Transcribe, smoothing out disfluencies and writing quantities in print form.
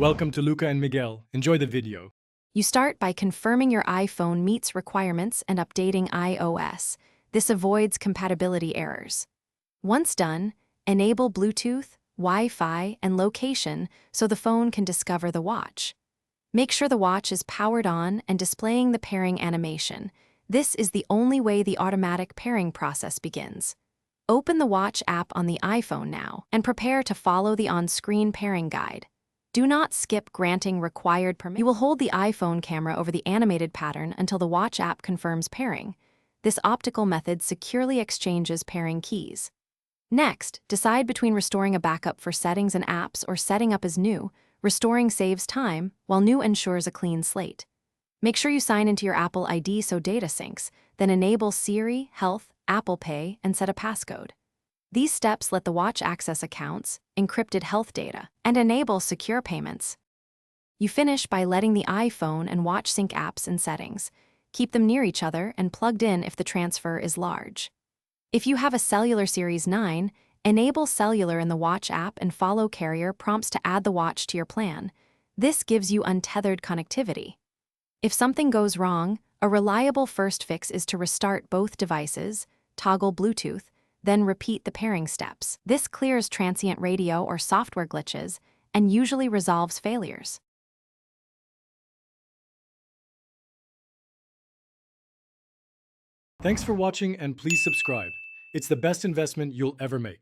Welcome to Luca and Miguel. Enjoy the video. You start by confirming your iPhone meets requirements and updating iOS. This avoids compatibility errors. Once done, enable Bluetooth, Wi-Fi, and location so the phone can discover the watch. Make sure the watch is powered on and displaying the pairing animation. This is the only way the automatic pairing process begins. Open the Watch app on the iPhone now and prepare to follow the on-screen pairing guide. Do not skip granting required permission. You will hold the iPhone camera over the animated pattern until the Watch app confirms pairing. This optical method securely exchanges pairing keys. Next, decide between restoring a backup for settings and apps or setting up as new. Restoring saves time, while new ensures a clean slate. Make sure you sign into your Apple ID so data syncs, then enable Siri, Health, Apple Pay, and set a passcode. These steps let the watch access accounts, encrypted health data, and enable secure payments. You finish by letting the iPhone and watch sync apps and settings. Keep them near each other and plugged in if the transfer is large. If you have a cellular Series 9, enable cellular in the Watch app and follow carrier prompts to add the watch to your plan. This gives you untethered connectivity. If something goes wrong, a reliable first fix is to restart both devices, toggle Bluetooth, then repeat the pairing steps. This clears transient radio or software glitches and usually resolves failures. Thanks for watching and please subscribe. It's the best investment you'll ever make.